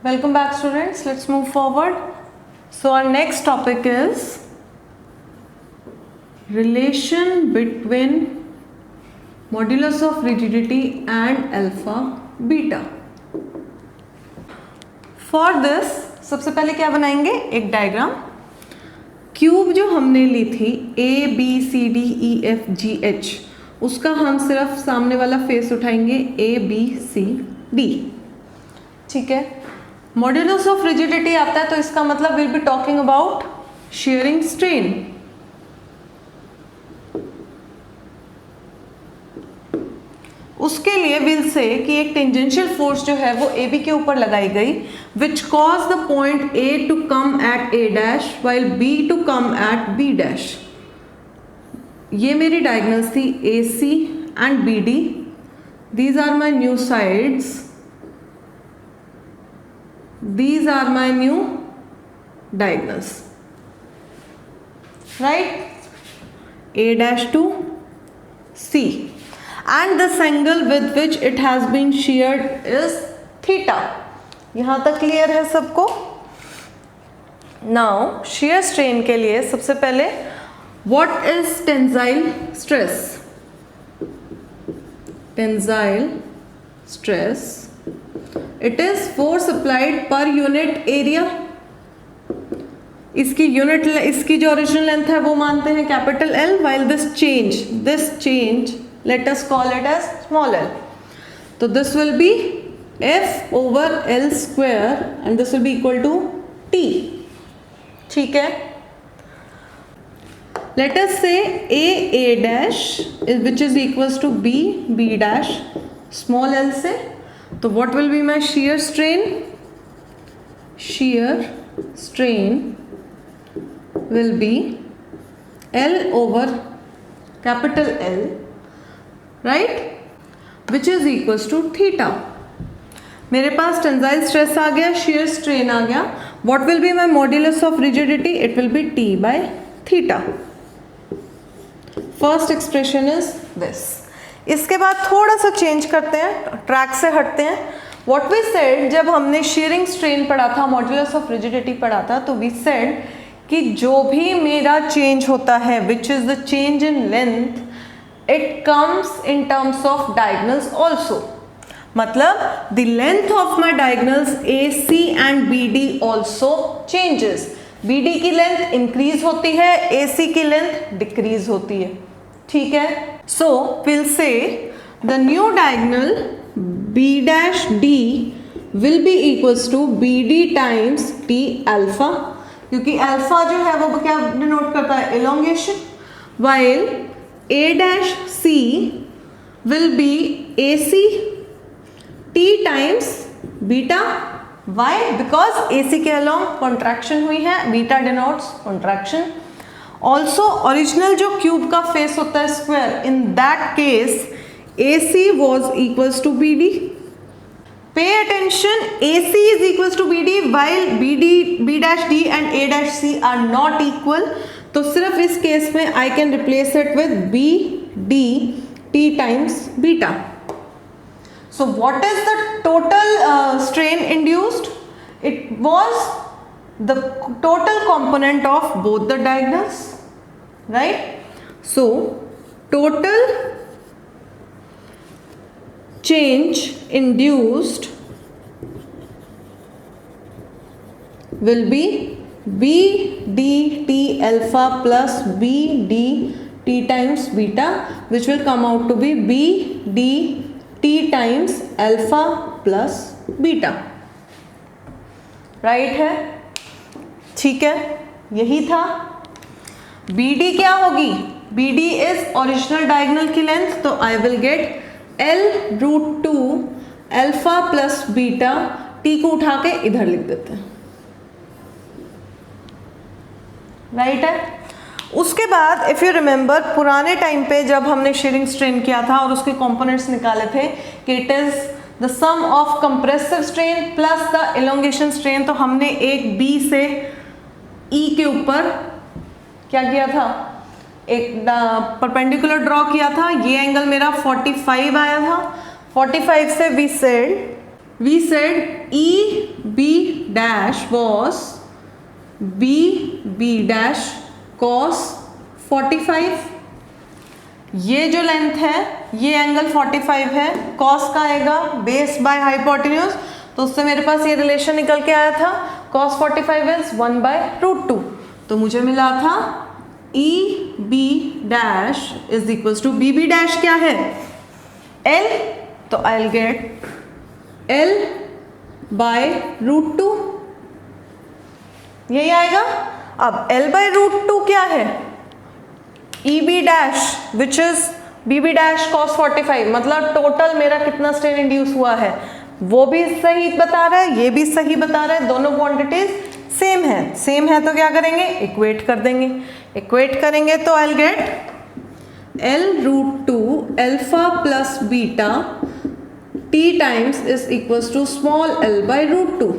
Welcome back, students. Let's move forward. So our next topic is relation between modulus of rigidity and alpha beta. For this सबसे पहले क्या बनाएंगे, एक diagram. Cube जो हमने ली थी A B C D E F G H, उसका हम सिर्फ सामने वाला फेस उठाएंगे A B C D. ठीक है. मॉड्यूलस ऑफ रिजिडिटी आता है तो इसका मतलब will be talking about sharing strain. उसके लिए विल से कि एक टेंजेंशियल फोर्स जो है वो ए बी के ऊपर लगाई गई which cause the point A to come at A dash while B to come at B dash. ये मेरी डायगोनल्स थी A C and B D. These are my new sides. These are my new diagonals, right? A dash to C, and this angle with which it has been sheared is theta. यहाँ तक clear है सबको? Now shear strain के लिए सबसे पहले what is tensile stress? Tensile stress, it is force applied per unit area. इसकी unit, इसकी जो ओरिजिनल लेंथ है वो मानते हैं capital L, while this change let us call it as small l. तो this will be F over L square and this will be equal to T. ठीक है. Let us say A dash which is equals to B dash small l से. तो what will be my shear strain? Shear strain will be L over capital L, right? Which is equals to theta. मेरे पास tensile stress आ गया, shear strain आ गया. What will be my modulus of rigidity? It will be T by theta. First expression is this. इसके बाद थोड़ा सा change करते हैं, track से हटते हैं. व्हाट वी सेड जब हमने शीयरिंग स्ट्रेन पढ़ा था, मॉड्यूलस ऑफ रिजिडिटी पढ़ा था, तो वी सेड कि जो भी मेरा चेंज होता है which is the change in length, it comes in terms of diagonals also. मतलब the length of my diagonals A C and B D also changes. B D की लेंथ इंक्रीज होती है, ए सी की लेंथ डिक्रीज होती है. ठीक है. So we'll say the new diagonal B dash D will be equals to BD times T alpha, क्योंकि alpha जो है वो क्या डिनोट करता है, elongation, while A dash C will be AC T times beta. Why? Because AC के along contraction हुई है, beta denotes contraction. Also original जो क्यूब का फेस होता है square, in that case AC was equals to BD. Pay attention, AC is equals to BD while B dash D and A dash C are not equal. तो सिर्फ इस case में I can replace it with BD T times beta. So what is the total strain induced? It was the total component of both the diagonals, right? So total change induced will be BDT alpha plus BDT times beta, which will come out to be BDT times alpha plus beta. right है. ठीक है, यही था. BD क्या होगी? BD is original diagonal की length, तो I will get L√2 alpha plus beta. T को उठा के इधर लिख देते हैं, राइट है. उसके बाद इफ यू रिमेंबर पुराने टाइम पे जब हमने शीयरिंग स्ट्रेन किया था और उसके कंपोनेंट्स निकाले थे कि it is the sum of compressive strain plus the elongation strain, तो हमने एक B से E के ऊपर क्या किया था, एक परपेंडिकुलर ड्रॉ किया था. ये एंगल मेरा 45 आया था. 45 से we said we said E B dash was B B dash cos 45, ये जो लेंथ है ये एंगल 45 है, कॉस का आएगा बेस बाय हाइपोटेन्यूज, तो उससे मेरे पास ये रिलेशन निकल के आया था cos 45 इज 1/√2, तो मुझे मिला था E B dash is equal to B B dash क्या है L, तो आई विल गेट L/√2, यही आएगा। अब L/√2 क्या है, E B dash which is B B dash cos 45, मतलब टोटल मेरा कितना स्ट्रेन इंड्यूस हुआ है वो भी सही बता रहा है, ये भी सही बता रहा है, दोनों क्वांटिटीज सेम है। सेम है तो क्या करेंगे, इक्वेट कर देंगे। इक्वेट करेंगे तो I will get L√2 alpha plus beta t times is equals to small l/√2।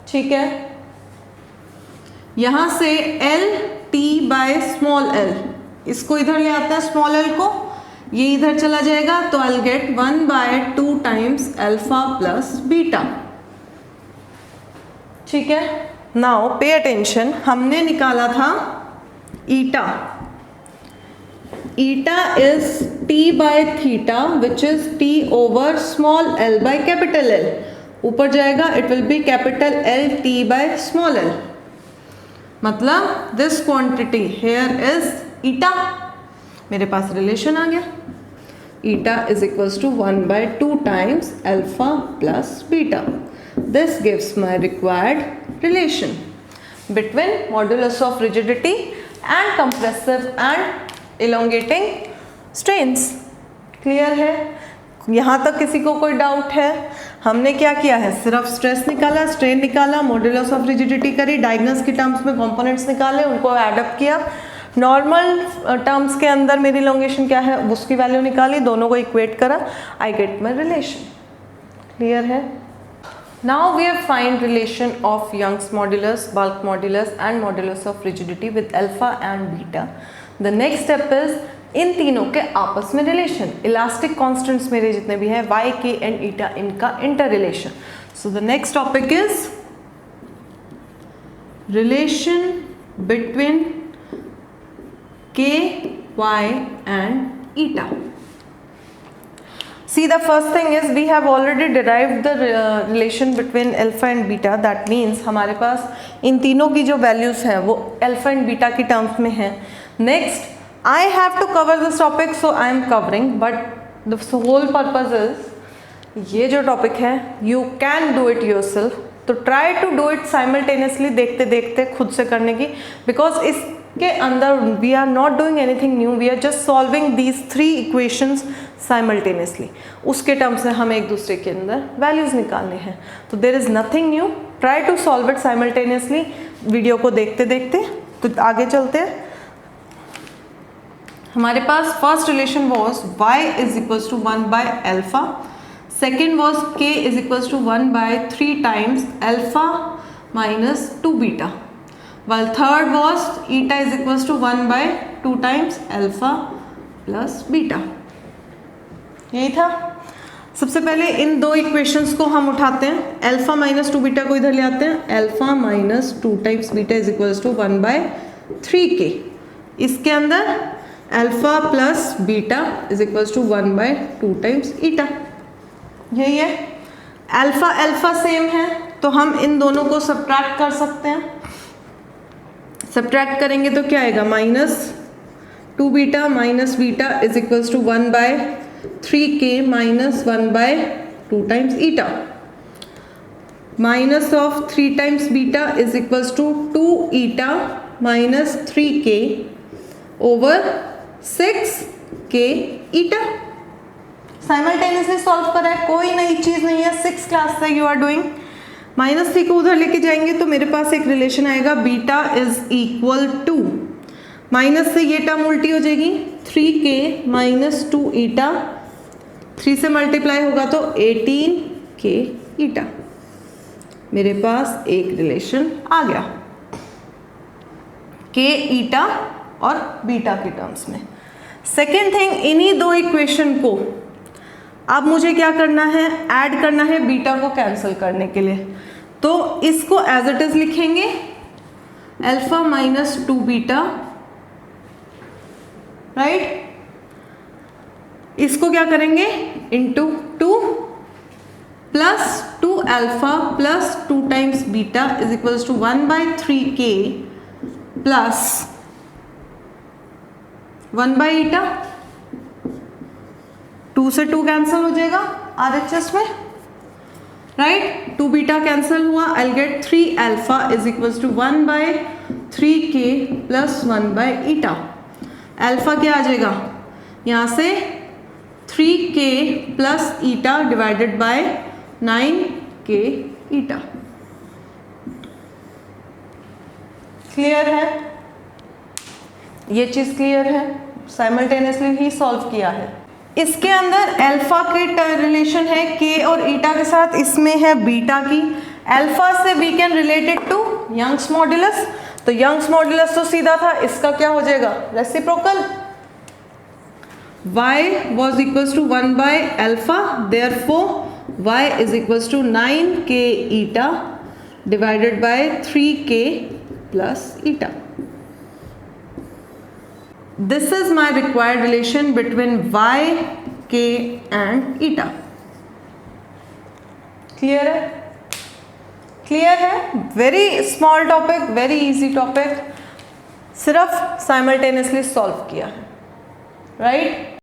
ठीक है, यहां से L t by small l, इसको इधर ले आता है स्मॉल l को, ये इधर चला जाएगा, तो I will get 1/2 times alpha plus beta. ठीक है, नाउ पे अटेंशन, हमने निकाला था eta, eta is t by theta which is t over small l by capital L, ऊपर जाएगा it will be capital L t by small l, मतलब this quantity here is eta, मेरे पास relation आ गया, eta is equals to 1/2 times alpha plus beta. This gives my required relation between modulus of rigidity and compressive and elongating strains. Clear है, यहाँ तक किसी को कोई डाउट है? हमने क्या किया है, सिर्फ स्ट्रेस निकाला, स्ट्रेन निकाला, मॉड्यूलस ऑफ रिजिडिटी करी, डायगोनल्स के टर्म्स में कंपोनेंट्स निकाले, उनको एडअप किया, नॉर्मल टर्म्स के अंदर मेरी इलोंगेशन क्या है उसकी वैल्यू निकाली, दोनों को इक्वेट करा, I get my relation. Clear है? Now we have find relation of Young's modulus, bulk modulus and modulus of rigidity with alpha and beta. The next step is इन तीनों के आपस में रिलेशन, इलास्टिक कॉन्स्टेंट्स मेरे जितने भी हैं y, k एंड ईटा, इनका inter relation. So the next topic is relation between k, y and eta. See, the first thing is we have already derived the relation between alpha and beta. That means हमारे पास इन तीनों की जो values हैं वो alpha and beta की terms में हैं। Next, I have to cover this topic, so I am covering. But the whole purpose is ये जो topic है you can do it yourself. तो try to do it simultaneously, देखते देखते खुद से करने की, because इसके अंदर we are not doing anything new, we are just solving these 3 equations simultaneously. उसके टर्म से हमें एक दूसरे के अंदर वैल्यूज निकालने हैं, तो there is nothing new, try to solve it simultaneously, video को देखते देखते। तो आगे चलते हैं, हमारे पास first relation was y is equals to 1/alpha, second was k is equals to 1/3 times alpha minus 2 beta, while third was eta is equals to 1/2 times alpha plus beta। यही था। सबसे पहले इन दो इक्वेशंस को हम उठाते हैं, अल्फा माइनस 2 बीटा को इधर ले आते हैं, alpha minus 2 times beta is equals to 1/3k, इसके अंदर alpha plus beta is equals to 1/2 times eta. यही है, अल्फा अल्फा सेम है तो हम इन दोनों को सब्ट्रैक्ट कर सकते हैं। सब्ट्रैक्ट करेंगे तो क्या आएगा, -2 beta minus beta is equals to 1/3k minus 1/2 times eta, minus of 3 times beta is equals to 2 eta minus 3k over 6k eta. Simultaneously solve करा है, कोई नई चीज़ नहीं है, 6th क्लास से यू आर डूइंग। -3 को उधर लेके जाएंगे तो मेरे पास एक रिलेशन आएगा, beta is equal to, minus से ये टर्म उल्टी हो जाएगी, 3k माइनस 2 ईटा, 3 से मल्टीप्लाई होगा तो 18k ईटा। मेरे पास एक रिलेशन आ गया k ईटा और बीटा के टर्म्स में। सेकेंड थिंग, इन्हीं दो इक्वेशन को अब मुझे क्या करना है, ऐड करना है बीटा को कैंसिल करने के लिए। तो इसको एज इट इज लिखेंगे अल्फा माइनस 2 बीटा, राइट। इसको क्या करेंगे into 2 plus 2 alpha plus 2 times beta is equals to 1/3k plus 1/eta। 2 से 2 कैंसिल हो जाएगा RHS में, राइट। 2 बीटा कैंसिल हुआ, I get 3 alpha is equals to 1/3k plus 1/eta। Alpha क्या आ जाएगा यहाँ से 3k plus eta divided by 9k eta. Clear है, ये चीज क्लियर है, साइमल्टेनियसली ही सॉल्व किया है। इसके अंदर अल्फा के रिलेशन है k और ईटा के साथ, इसमें है बीटा की। अल्फा से we can related to Young's modulus, तो यंग्स मॉड्यूलस तो सीधा था, इसका क्या हो जाएगा reciprocal. y was equals to 1 by alpha, therefore y is equals to 9k eta divided by 3k plus eta. This is my required relation between y, k and eta. Clear है? Clear है? Very small topic, very easy topic, सिर्फ simultaneously solve किया है, right?